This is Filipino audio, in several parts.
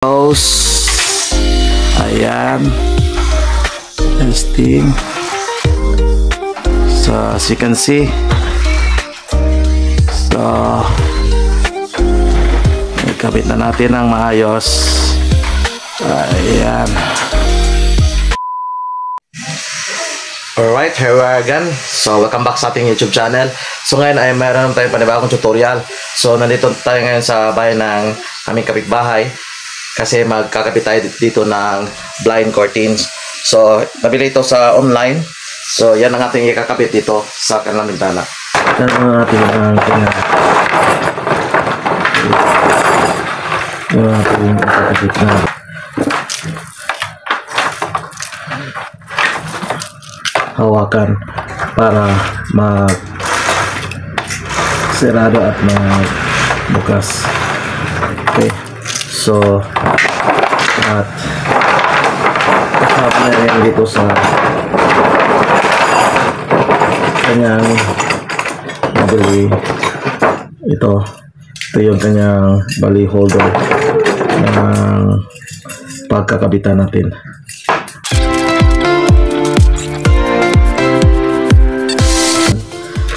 Close. Ayan. Testing. So, as you can see. So, ikabit na natin ng maayos. Ayan. Alright, here we are again. So, welcome back sa ating YouTube channel. So, ngayon ay mayroon tayong panibagong tutorial. So, nandito tayo ngayon sa bahay ng aming kapitbahay. Kasi magkakabit tayo dito ng blind curtains. So, nabili ito sa online. So, yan ang ating ikakabit dito sa kanilang bintana. Yan ang ating ikakabit na hawakan para mag-sirado at magbukas. Okay. So, at kasama na rin dito sa kanyang nabili. Ito yung kanyang bali holder ng pagkakabitan natin.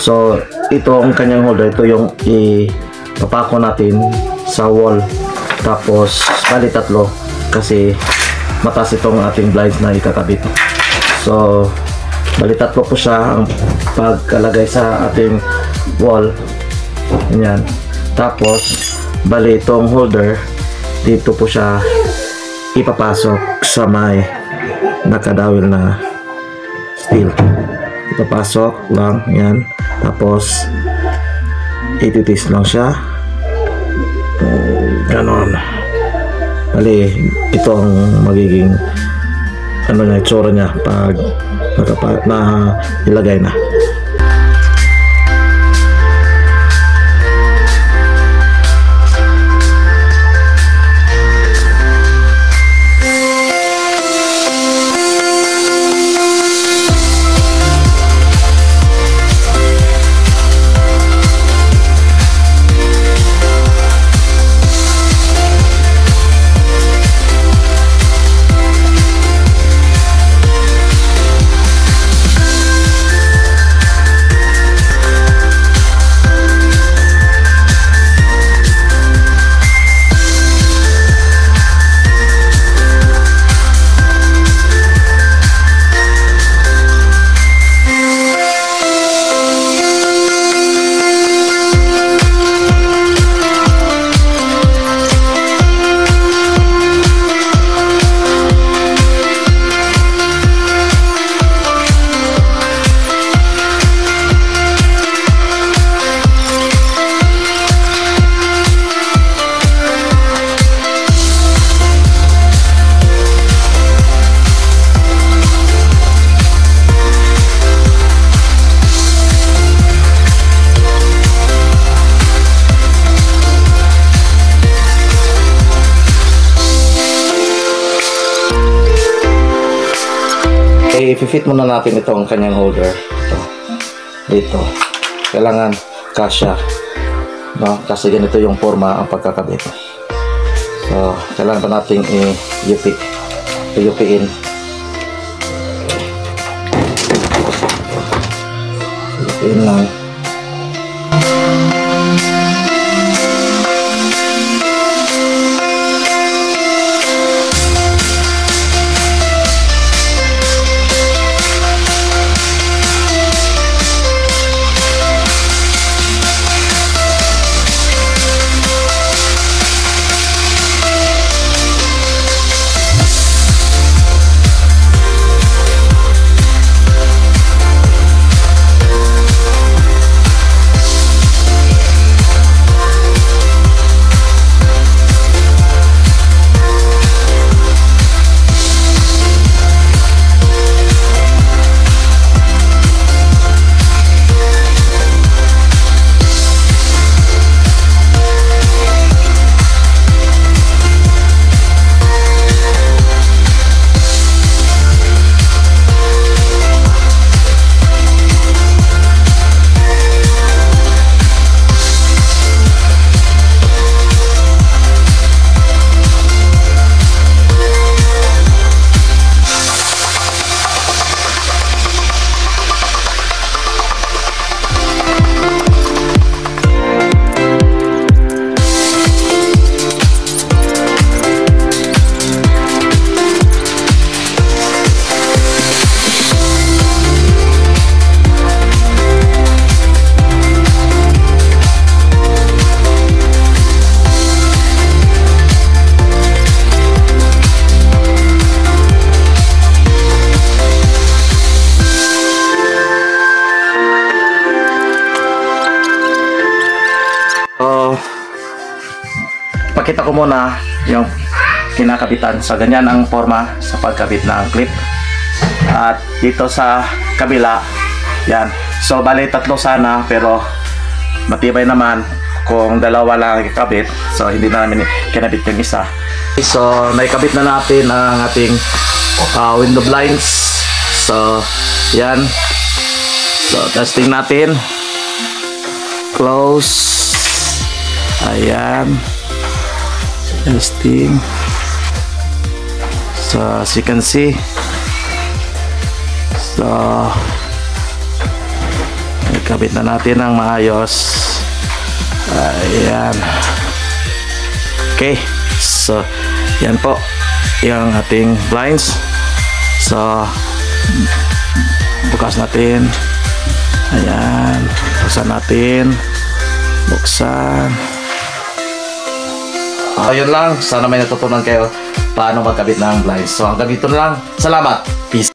So, ito ang kanyang holder. Ito yung ipapako natin sa wall. Tapos, bali tatlo kasi mataas itong ating blinds na ikakabit. So, bali tatlo po siya ang pagkalagay sa ating wall. Ganyan. Tapos, bali itong holder, dito po siya ipapasok sa may nakadawil na steel. Ipapasok lang, yan. Tapos, ititis lang siya. Ganon. Bali, ito ang magiging na itsura niya pag ilagay na. I-fit muna natin itong kanyang holder. Dito. Kailangan kasya. No? Kasi ganito yung forma ang pagkakabit. So, kailangan pa natin i-UP-in. UP-in lang. ipapakita ko muna yung kinakabitan. So ganyan ang forma sa pagkabit ng clip. At dito sa kabila, yan. So bali 3 sana, pero matibay naman kung 2 lang ikakabit. So hindi na namin kinabit yung isa. So naikabit na natin ang ating window blinds. So yan. So testing natin. Close. Ayan. Testing. So as you can see, so ikabit na natin ng maayos. Ayan. Okay. So yan po yung ating blinds. So bukas natin. Ayan. Buksan natin. Buksan. Ayun lang. Sana may natutunan kayo paano magkabit ng blinds. So hanggang dito na lang. Salamat. Peace.